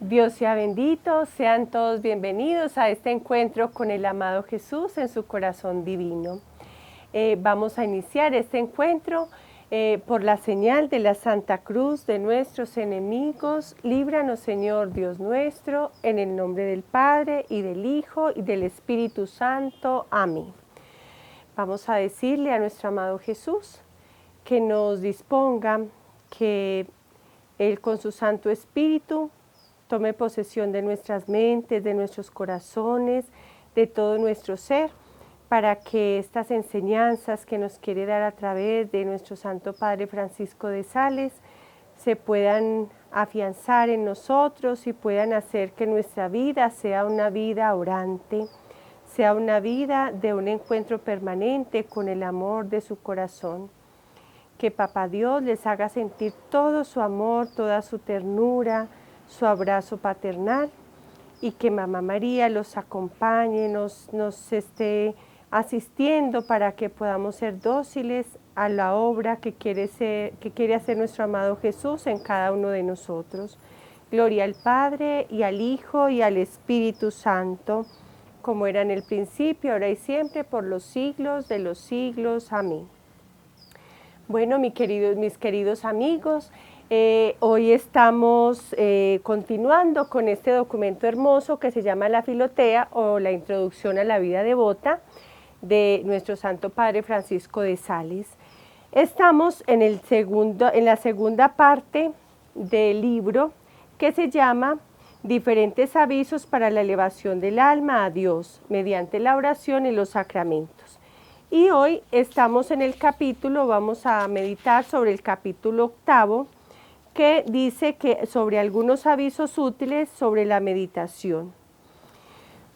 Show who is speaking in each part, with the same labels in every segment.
Speaker 1: Dios sea bendito, sean todos bienvenidos a este encuentro con el amado Jesús en su corazón divino. Vamos a iniciar este encuentro por la señal de la Santa Cruz de nuestros enemigos. Líbranos, Señor Dios nuestro, en el nombre del Padre, y del Hijo, y del Espíritu Santo. Amén. Vamos a decirle a nuestro amado Jesús que nos disponga, que Él con su Santo Espíritu tome posesión de nuestras mentes, de nuestros corazones, de todo nuestro ser, para que estas enseñanzas que nos quiere dar a través de nuestro Santo Padre Francisco de Sales se puedan afianzar en nosotros y puedan hacer que nuestra vida sea una vida orante, sea una vida de un encuentro permanente con el amor de su corazón. Que Papá Dios les haga sentir todo su amor, toda su ternura, su abrazo paternal, y que Mamá María los acompañe, nos esté asistiendo para que podamos ser dóciles a la obra que quiere hacer nuestro amado Jesús en cada uno de nosotros. Gloria al Padre, y al Hijo, y al Espíritu Santo, como era en el principio, ahora y siempre, por los siglos de los siglos. Amén. Bueno, mis queridos amigos, hoy estamos continuando con este documento hermoso que se llama La Filotea, o la Introducción a la Vida Devota, de nuestro Santo Padre Francisco de Sales. Estamos en la segunda parte del libro, que se llama Diferentes avisos para la elevación del alma a Dios mediante la oración y los sacramentos. Y hoy estamos en el capítulo, vamos a meditar sobre el capítulo 8, que dice que sobre algunos avisos útiles sobre la meditación.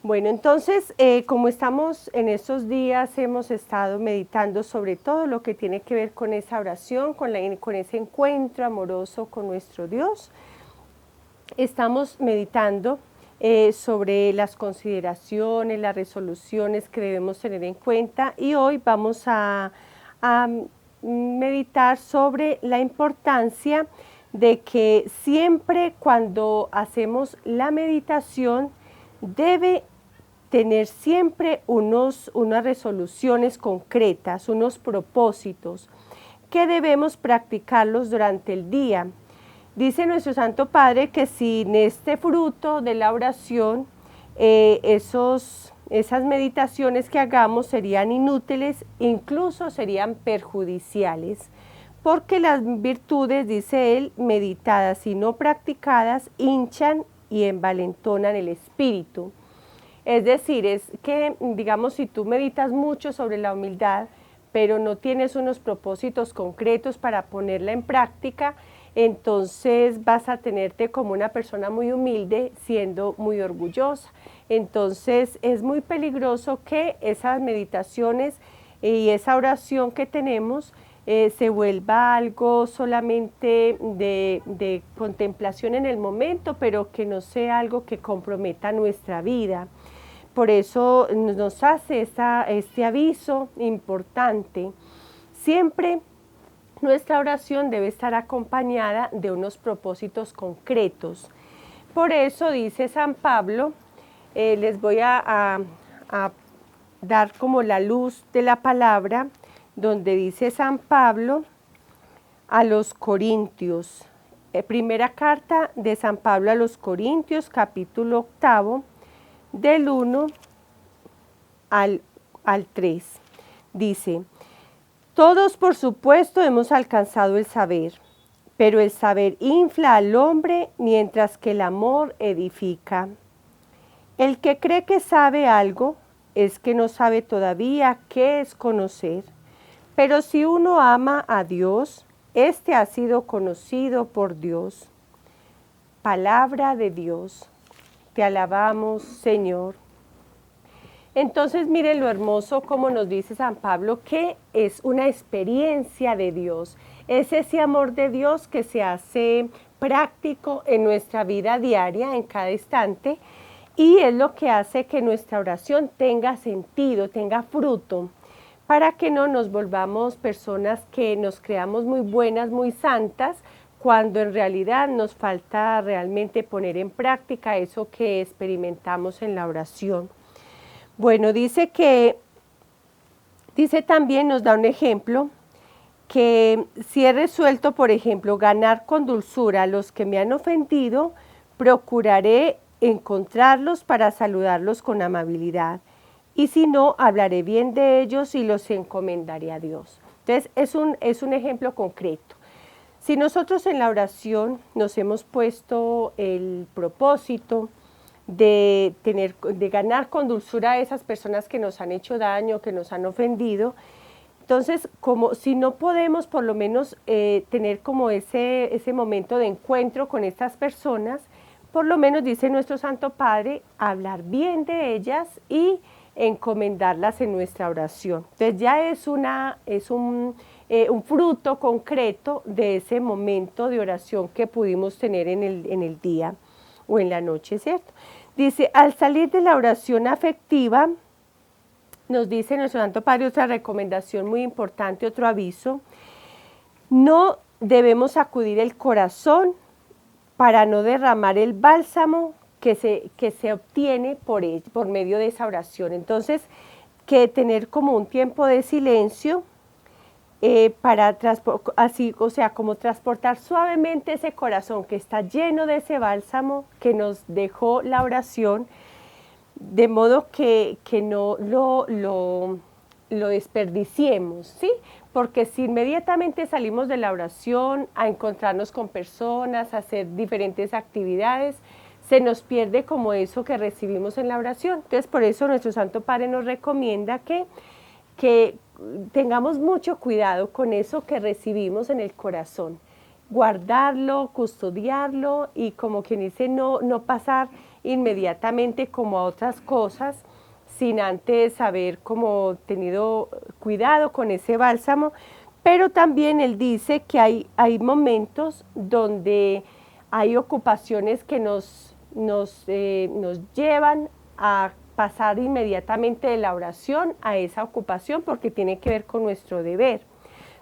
Speaker 1: Bueno, entonces, como estamos en estos días, hemos estado meditando sobre todo lo que tiene que ver con esa oración, con ese encuentro amoroso con nuestro Dios. Estamos meditando sobre las consideraciones, las resoluciones que debemos tener en cuenta, y hoy vamos a meditar sobre la importancia de que siempre cuando hacemos la meditación debe tener siempre unas resoluciones concretas, unos propósitos que debemos practicarlos durante el día. Dice nuestro Santo Padre que sin este fruto de la oración, esas meditaciones que hagamos serían inútiles, incluso serían perjudiciales, porque las virtudes, dice él, meditadas y no practicadas, hinchan y envalentonan el espíritu. Es decir, es que, digamos, si tú meditas mucho sobre la humildad, pero no tienes unos propósitos concretos para ponerla en práctica, entonces vas a tenerte como una persona muy humilde siendo muy orgullosa. Entonces es muy peligroso que esas meditaciones y esa oración que tenemos se vuelva algo solamente de contemplación en el momento, pero que no sea algo que comprometa nuestra vida. Por eso nos hace este aviso importante. Siempre nuestra oración debe estar acompañada de unos propósitos concretos. Por eso dice San Pablo, les voy a dar como la luz de la palabra, donde dice San Pablo a los Corintios. Primera carta de San Pablo a los Corintios, capítulo 8, del 1 al 3. Dice: todos, por supuesto, hemos alcanzado el saber, pero el saber infla al hombre, mientras que el amor edifica. El que cree que sabe algo es que no sabe todavía qué es conocer, pero si uno ama a Dios, éste ha sido conocido por Dios. Palabra de Dios. Te alabamos, Señor. Entonces, miren lo hermoso como nos dice San Pablo, que es una experiencia de Dios. Es ese amor de Dios que se hace práctico en nuestra vida diaria, en cada instante, y es lo que hace que nuestra oración tenga sentido, tenga fruto, para que no nos volvamos personas que nos creamos muy buenas, muy santas, cuando en realidad nos falta realmente poner en práctica eso que experimentamos en la oración. Bueno, dice también, nos da un ejemplo, que si he resuelto, por ejemplo, ganar con dulzura a los que me han ofendido, procuraré encontrarlos para saludarlos con amabilidad. Y si no, hablaré bien de ellos y los encomendaré a Dios. Entonces, es un ejemplo concreto. Si nosotros en la oración nos hemos puesto el propósito de ganar con dulzura a esas personas que nos han hecho daño, que nos han ofendido, entonces, como si no podemos por lo menos tener como ese momento de encuentro con estas personas, por lo menos dice nuestro Santo Padre, hablar bien de ellas y encomendarlas en nuestra oración. Entonces ya es un fruto concreto de ese momento de oración que pudimos tener en el día o en la noche, ¿cierto? Dice, al salir de la oración afectiva, nos dice nuestro Santo Padre otra recomendación muy importante, otro aviso, no debemos sacudir el corazón para no derramar el bálsamo que se obtiene por medio de esa oración. Entonces, que tener como un tiempo de silencio para como transportar suavemente ese corazón que está lleno de ese bálsamo que nos dejó la oración, de modo que no lo desperdiciemos, ¿sí? Porque si inmediatamente salimos de la oración a encontrarnos con personas, a hacer diferentes actividades, se nos pierde como eso que recibimos en la oración. Entonces, por eso nuestro Santo Padre nos recomienda que tengamos mucho cuidado con eso que recibimos en el corazón, guardarlo, custodiarlo y como quien dice, no pasar inmediatamente como a otras cosas, sin antes haber como tenido cuidado con ese bálsamo. Pero también él dice que hay momentos donde hay ocupaciones que nos llevan a pasar inmediatamente de la oración a esa ocupación porque tiene que ver con nuestro deber.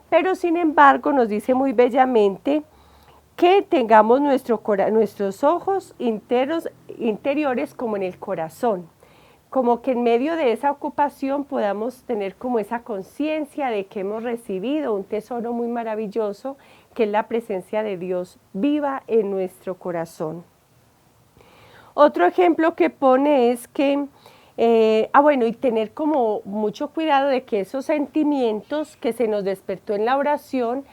Speaker 1: Pero sin embargo nos dice muy bellamente que tengamos nuestros ojos interiores como en el corazón, como que en medio de esa ocupación podamos tener como esa conciencia de que hemos recibido un tesoro muy maravilloso, que es la presencia de Dios viva en nuestro corazón. Otro ejemplo que pone es que, y tener como mucho cuidado de que esos sentimientos que se nos despertó en la oración,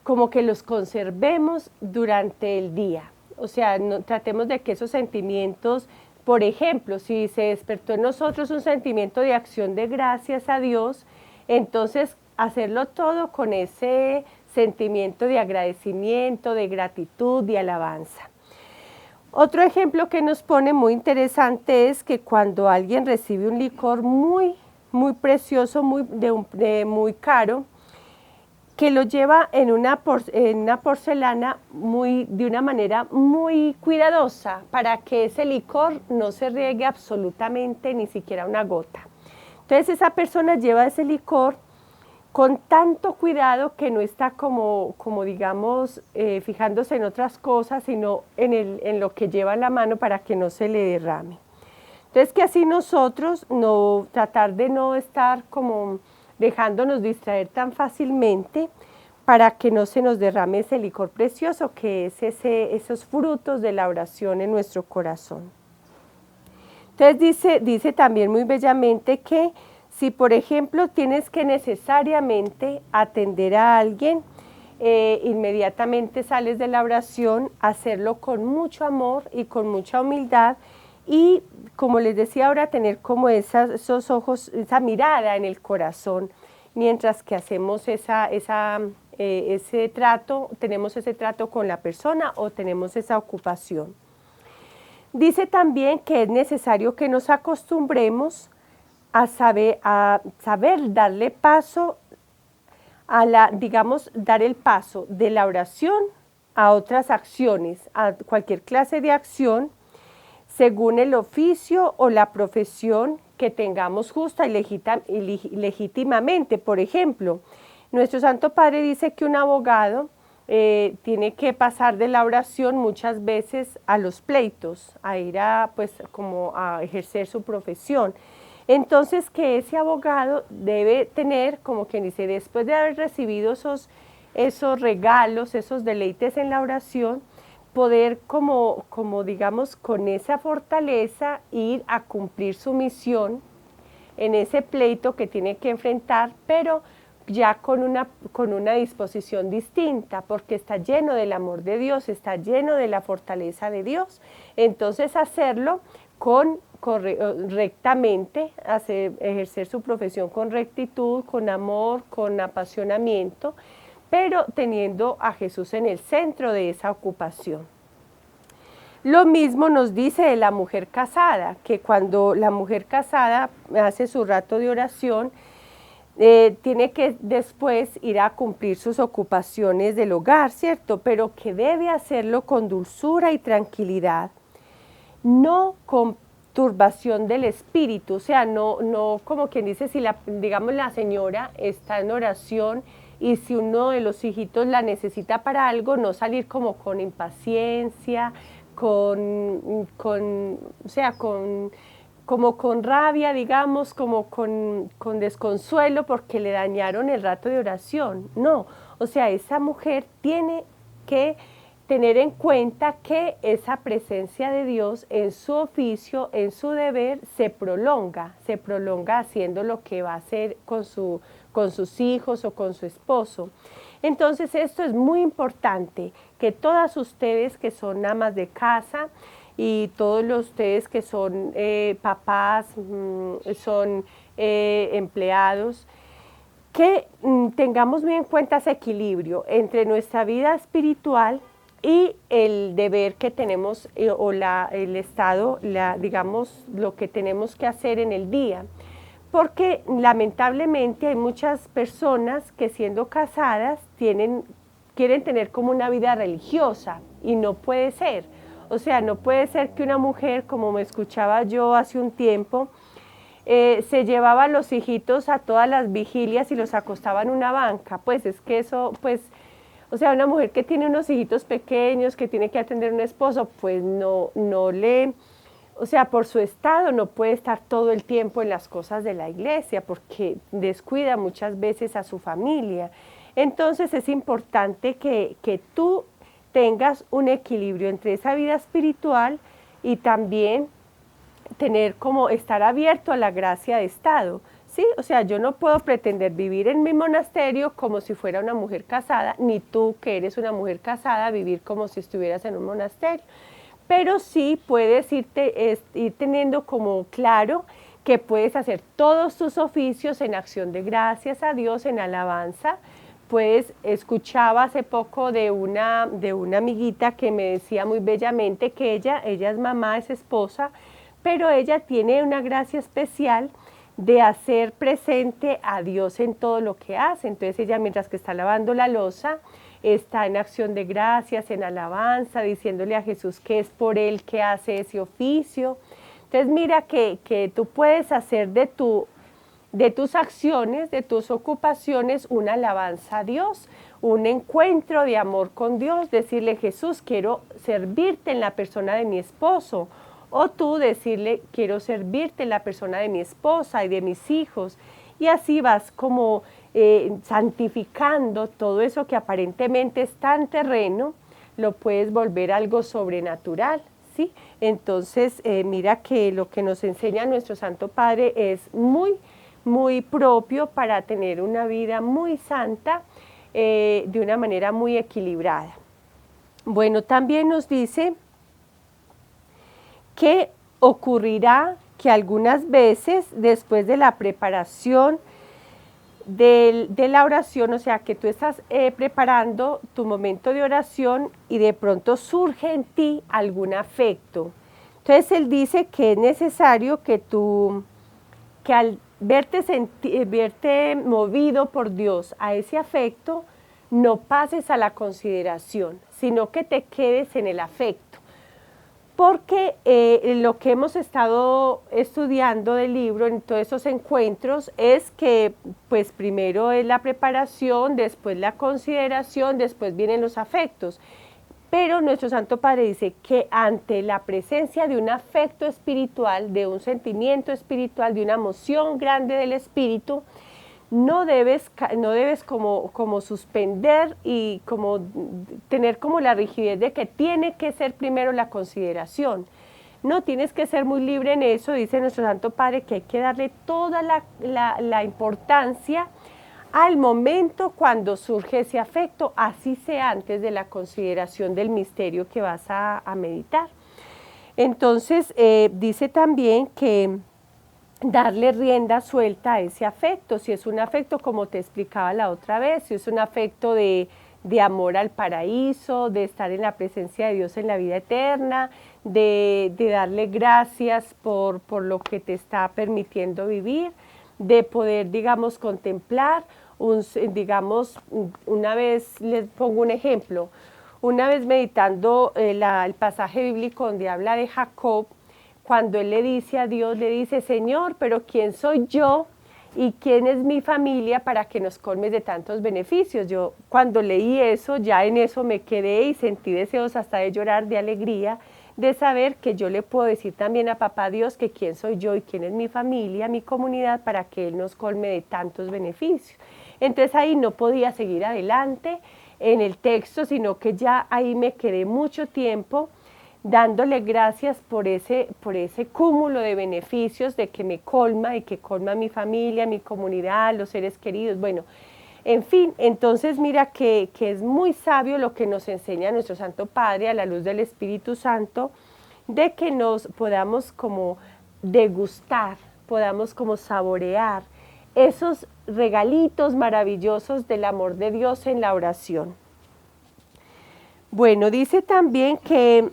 Speaker 1: como que los conservemos durante el día. O sea, tratemos de que esos sentimientos, por ejemplo, si se despertó en nosotros un sentimiento de acción de gracias a Dios, entonces hacerlo todo con ese sentimiento de agradecimiento, de gratitud, de alabanza. Otro ejemplo que nos pone muy interesante es que cuando alguien recibe un licor muy, muy precioso, muy caro, que lo lleva en una porcelana de una manera muy cuidadosa para que ese licor no se riegue absolutamente ni siquiera una gota. Entonces esa persona lleva ese licor con tanto cuidado que no está como digamos, fijándose en otras cosas, sino en lo que lleva en la mano para que no se le derrame. Entonces que así nosotros tratar de no estar como dejándonos distraer tan fácilmente para que no se nos derrame ese licor precioso que es esos frutos de la oración en nuestro corazón. Entonces dice también muy bellamente que si por ejemplo tienes que necesariamente atender a alguien, inmediatamente sales de la oración, hacerlo con mucho amor y con mucha humildad y como les decía ahora, tener como esos ojos, esa mirada en el corazón, mientras que hacemos ese trato, tenemos ese trato con la persona o tenemos esa ocupación. Dice también que es necesario que nos acostumbremos a saber darle paso dar el paso de la oración a otras acciones, a cualquier clase de acción, según el oficio o la profesión que tengamos justa y legítimamente. Por ejemplo, nuestro Santo Padre dice que un abogado tiene que pasar de la oración muchas veces a los pleitos, a ir a, pues, como a ejercer su profesión. Entonces, que ese abogado debe tener, como quien dice, después de haber recibido esos regalos, esos deleites en la oración, poder como digamos, con esa fortaleza ir a cumplir su misión en ese pleito que tiene que enfrentar, pero ya con una disposición distinta, porque está lleno del amor de Dios, está lleno de la fortaleza de Dios. Entonces hacerlo rectamente, ejercer su profesión con rectitud, con amor, con apasionamiento, pero teniendo a Jesús en el centro de esa ocupación. Lo mismo nos dice de la mujer casada, que cuando la mujer casada hace su rato de oración, tiene que después ir a cumplir sus ocupaciones del hogar, ¿cierto? Pero que debe hacerlo con dulzura y tranquilidad, no con turbación del espíritu, o sea, no como quien dice, si digamos la señora está en oración y si uno de los hijitos la necesita para algo, no salir como con impaciencia, como con rabia, digamos, como con desconsuelo porque le dañaron el rato de oración. No, o sea, esa mujer tiene que tener en cuenta que esa presencia de Dios en su oficio, en su deber, se prolonga haciendo lo que va a hacer con sus hijos o con su esposo. Entonces esto es muy importante, que todas ustedes que son amas de casa y todos ustedes que son papás, son empleados, que tengamos muy en cuenta ese equilibrio entre nuestra vida espiritual y el deber que tenemos o el estado, digamos, lo que tenemos que hacer en el día. Porque lamentablemente hay muchas personas que siendo casadas quieren tener como una vida religiosa y no puede ser. O sea, no puede ser que una mujer, como me escuchaba yo hace un tiempo, se llevaba a los hijitos a todas las vigilias y los acostaba en una banca. Pues es que eso, pues, o sea, una mujer que tiene unos hijitos pequeños, que tiene que atender a un esposo, pues o sea, por su estado no puede estar todo el tiempo en las cosas de la iglesia porque descuida muchas veces a su familia. Entonces es importante que tú tengas un equilibrio entre esa vida espiritual y también tener como estar abierto a la gracia de estado, ¿sí? O sea, yo no puedo pretender vivir en mi monasterio como si fuera una mujer casada, ni tú que eres una mujer casada vivir como si estuvieras en un monasterio. Pero sí puedes ir teniendo como claro que puedes hacer todos tus oficios en acción de gracias a Dios, en alabanza. Pues escuchaba hace poco de una amiguita que me decía muy bellamente que ella es mamá, es esposa, pero ella tiene una gracia especial de hacer presente a Dios en todo lo que hace. Entonces ella, mientras que está lavando la loza, está en acción de gracias, en alabanza, diciéndole a Jesús que es por Él que hace ese oficio. Entonces mira que tú puedes hacer de tus acciones, de tus ocupaciones, una alabanza a Dios, un encuentro de amor con Dios, decirle Jesús, quiero servirte en la persona de mi esposo, o tú decirle, quiero servirte en la persona de mi esposa y de mis hijos, y así vas como santificando todo eso que aparentemente es tan terreno, lo puedes volver algo sobrenatural, ¿sí? Entonces, mira que lo que nos enseña nuestro Santo Padre es muy, muy propio para tener una vida muy santa, de una manera muy equilibrada. Bueno, también nos dice que ocurrirá que algunas veces después de la preparación de la oración, o sea que tú estás preparando tu momento de oración y de pronto surge en ti algún afecto. Entonces él dice que es necesario que al verte movido por Dios a ese afecto, no pases a la consideración, sino que te quedes en el afecto. porque lo que hemos estado estudiando del libro en todos esos encuentros es que pues primero es la preparación, después la consideración, después vienen los afectos. Pero nuestro Santo Padre dice que ante la presencia de un afecto espiritual, de un sentimiento espiritual, de una emoción grande del espíritu, no debes como suspender y como tener como la rigidez de que tiene que ser primero la consideración. No, tienes que ser muy libre en eso, dice nuestro Santo Padre, que hay que darle toda la importancia al momento cuando surge ese afecto, así sea antes de la consideración del misterio que vas a meditar. Entonces, dice también que darle rienda suelta a ese afecto, si es un afecto como te explicaba la otra vez, si es un afecto de amor al paraíso, de estar en la presencia de Dios en la vida eterna, de darle gracias por lo que te está permitiendo vivir, de poder, digamos, contemplar, digamos, una vez les pongo un ejemplo, una vez meditando el pasaje bíblico donde habla de Jacob, cuando él le dice a Dios, le dice, Señor, pero ¿quién soy yo y quién es mi familia para que nos colmes de tantos beneficios? Yo cuando leí eso, ya en eso me quedé y sentí deseos hasta de llorar de alegría, de saber que yo le puedo decir también a Papá Dios que quién soy yo y quién es mi familia, mi comunidad, para que Él nos colme de tantos beneficios. Entonces ahí no podía seguir adelante en el texto, sino que ya ahí me quedé mucho tiempo dándole gracias por ese cúmulo de beneficios de que me colma y que colma mi familia, mi comunidad, los seres queridos, bueno, en fin, entonces mira que es muy sabio lo que nos enseña nuestro Santo Padre a la luz del Espíritu Santo, de que nos podamos como degustar, podamos como saborear esos regalitos maravillosos del amor de Dios en la oración. Bueno, dice también que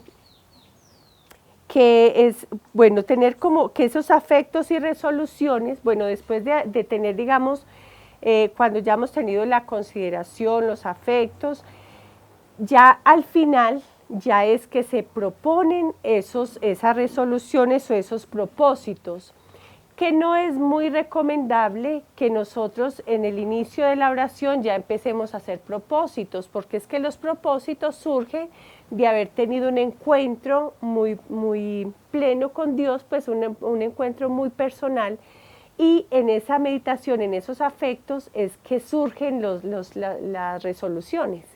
Speaker 1: es bueno tener como que esos afectos y resoluciones, bueno, después de tener, digamos, cuando ya hemos tenido la consideración, los afectos, ya al final ya es que se proponen esas resoluciones o esos propósitos, que no es muy recomendable que nosotros en el inicio de la oración ya empecemos a hacer propósitos, porque es que los propósitos surgen de haber tenido un encuentro muy pleno con Dios, pues un encuentro muy personal, y en esa meditación, en esos afectos, es que surgen las resoluciones.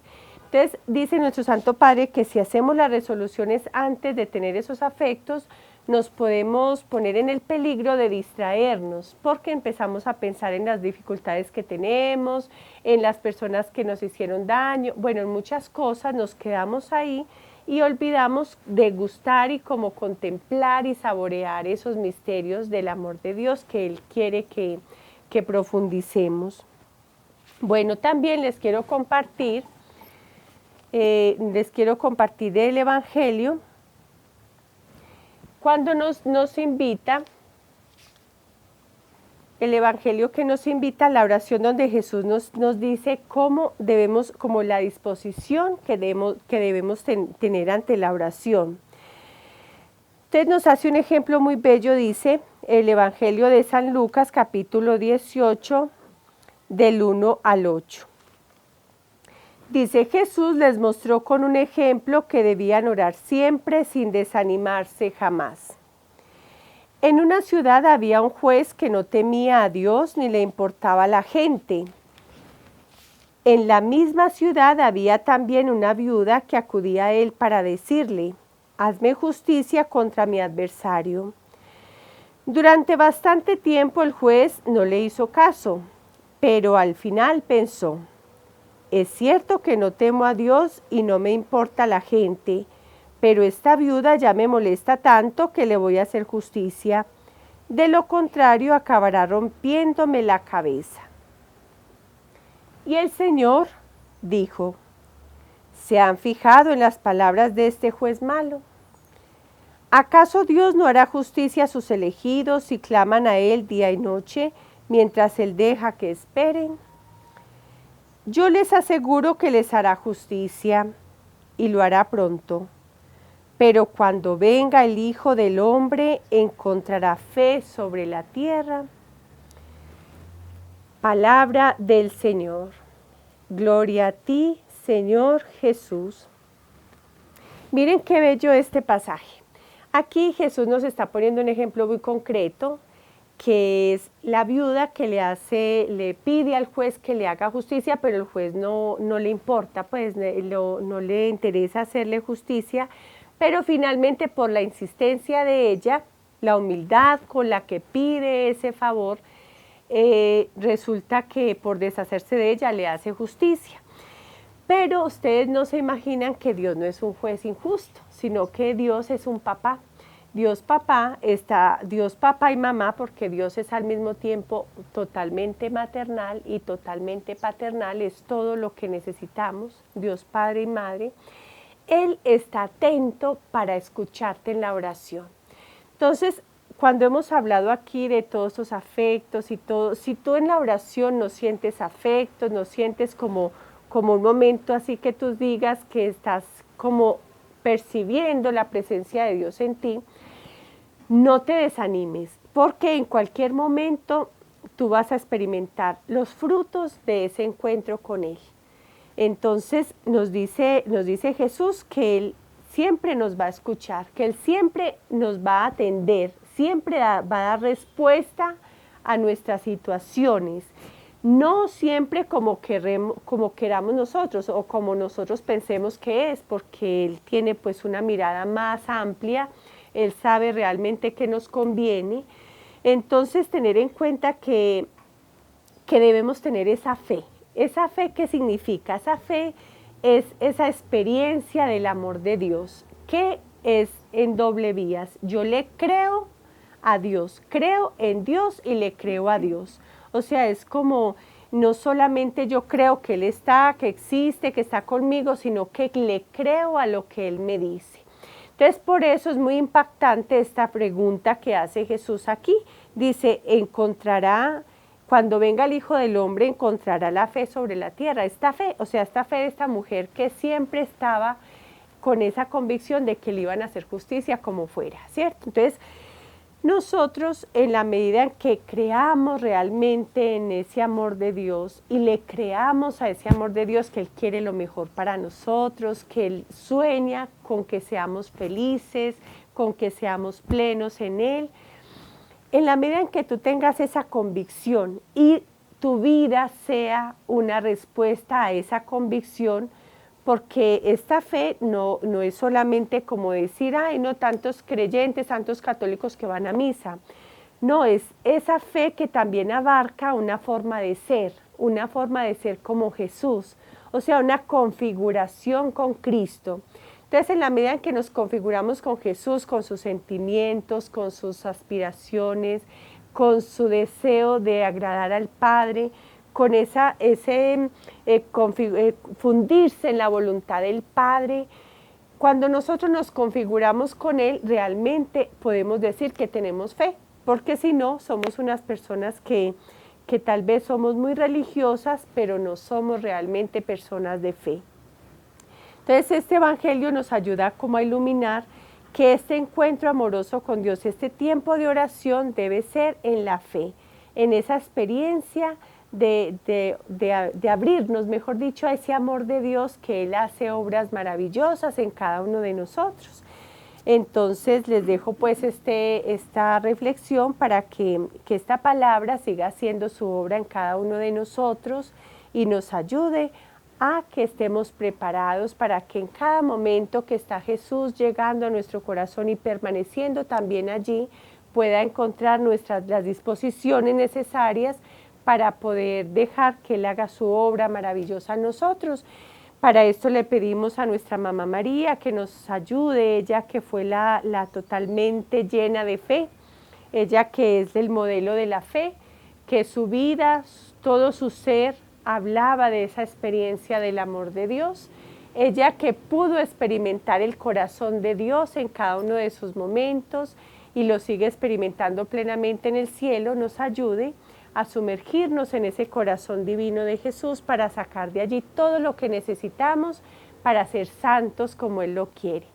Speaker 1: Entonces, dice nuestro Santo Padre que si hacemos las resoluciones antes de tener esos afectos, nos podemos poner en el peligro de distraernos, porque empezamos a pensar en las dificultades que tenemos, en las personas que nos hicieron daño, bueno, en muchas cosas nos quedamos ahí y olvidamos degustar y como contemplar y saborear esos misterios del amor de Dios que Él quiere que profundicemos. Bueno, también les quiero compartir el Evangelio cuando nos invita, el Evangelio que nos invita a la oración donde Jesús nos dice cómo debemos, como la disposición que debemos tener ante la oración. Entonces nos hace un ejemplo muy bello, dice el Evangelio de San Lucas, capítulo 18, del 1 al 8. Dice, Jesús les mostró con un ejemplo que debían orar siempre sin desanimarse jamás. En una ciudad había un juez que no temía a Dios ni le importaba a la gente. En la misma ciudad había también una viuda que acudía a él para decirle, hazme justicia contra mi adversario. Durante bastante tiempo el juez no le hizo caso, pero al final pensó, es cierto que no temo a Dios y no me importa la gente, pero esta viuda ya me molesta tanto que le voy a hacer justicia. De lo contrario, acabará rompiéndome la cabeza. Y el Señor dijo, ¿se han fijado en las palabras de este juez malo? ¿Acaso Dios no hará justicia a sus elegidos si claman a Él día y noche, mientras Él deja que esperen? Yo les aseguro que les hará justicia, y lo hará pronto. Pero cuando venga el Hijo del Hombre, ¿encontrará fe sobre la tierra? Palabra del Señor. Gloria a ti, Señor Jesús. Miren qué bello este pasaje. Aquí Jesús nos está poniendo un ejemplo muy concreto, que es la viuda que le pide al juez que le haga justicia, pero el juez no le importa, pues no le interesa hacerle justicia, pero finalmente por la insistencia de ella, la humildad con la que pide ese favor, resulta que por deshacerse de ella le hace justicia. Pero ustedes no se imaginan que Dios no es un juez injusto, sino que Dios es un papá. Dios papá y mamá, porque Dios es al mismo tiempo totalmente maternal y totalmente paternal, es todo lo que necesitamos, Dios Padre y Madre. Él está atento para escucharte en la oración. Entonces, cuando hemos hablado aquí de todos esos afectos y todo, si tú en la oración no sientes afectos, no sientes como un momento así que tú digas que estás como percibiendo la presencia de Dios en ti, no te desanimes, porque en cualquier momento tú vas a experimentar los frutos de ese encuentro con Él. Entonces nos dice Jesús que Él siempre nos va a escuchar, que Él siempre nos va a atender, siempre va a dar respuesta a nuestras situaciones. No siempre como queramos nosotros o como nosotros pensemos que es, porque Él tiene pues una mirada más amplia, Él sabe realmente qué nos conviene. Entonces tener en cuenta que debemos tener esa fe. ¿Esa fe qué significa? Esa fe es esa experiencia del amor de Dios, que es en doble vías. Yo le creo a Dios, creo en Dios y le creo a Dios. O sea, es como no solamente yo creo que Él está, que existe, que está conmigo, sino que le creo a lo que Él me dice. Entonces, por eso es muy impactante esta pregunta que hace Jesús aquí. Dice, cuando venga el Hijo del Hombre, encontrará la fe sobre la tierra. Esta fe, esta fe de esta mujer que siempre estaba con esa convicción de que le iban a hacer justicia como fuera, ¿cierto? Entonces, nosotros, en la medida en que creamos realmente en ese amor de Dios y le creamos a ese amor de Dios que Él quiere lo mejor para nosotros, que Él sueña con que seamos felices, con que seamos plenos en Él, en la medida en que tú tengas esa convicción y tu vida sea una respuesta a esa convicción, porque esta fe no es solamente como decir, ay, no, tantos creyentes, tantos católicos que van a misa. No, es esa fe que también abarca una forma de ser como Jesús, o sea, una configuración con Cristo. Entonces, en la medida en que nos configuramos con Jesús, con sus sentimientos, con sus aspiraciones, con su deseo de agradar al Padre, con fundirse en la voluntad del Padre, cuando nosotros nos configuramos con Él, realmente podemos decir que tenemos fe, porque si no, somos unas personas que tal vez somos muy religiosas, pero no somos realmente personas de fe. Entonces, este evangelio nos ayuda como a iluminar que este encuentro amoroso con Dios, este tiempo de oración debe ser en la fe, en esa experiencia de abrirnos, mejor dicho, a ese amor de Dios, que Él hace obras maravillosas en cada uno de nosotros. Entonces les dejo pues esta reflexión para que esta palabra siga haciendo su obra en cada uno de nosotros y nos ayude a que estemos preparados para que en cada momento que está Jesús llegando a nuestro corazón y permaneciendo también allí, pueda encontrar las disposiciones necesarias para poder dejar que Él haga su obra maravillosa en nosotros. Para esto le pedimos a nuestra Mamá María que nos ayude, ella que fue la totalmente llena de fe, ella que es el modelo de la fe, que su vida, todo su ser, hablaba de esa experiencia del amor de Dios, ella que pudo experimentar el corazón de Dios en cada uno de sus momentos y lo sigue experimentando plenamente en el cielo, nos ayude a sumergirnos en ese corazón divino de Jesús para sacar de allí todo lo que necesitamos para ser santos como Él lo quiere.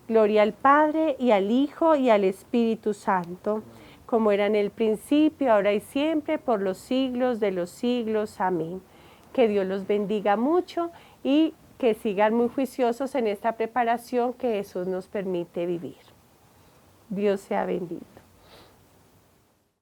Speaker 1: Gloria al Padre, y al Hijo, y al Espíritu Santo, como era en el principio, ahora y siempre, por los siglos de los siglos. Amén. Que Dios los bendiga mucho y que sigan muy juiciosos en esta preparación que Jesús nos permite vivir. Dios sea bendito.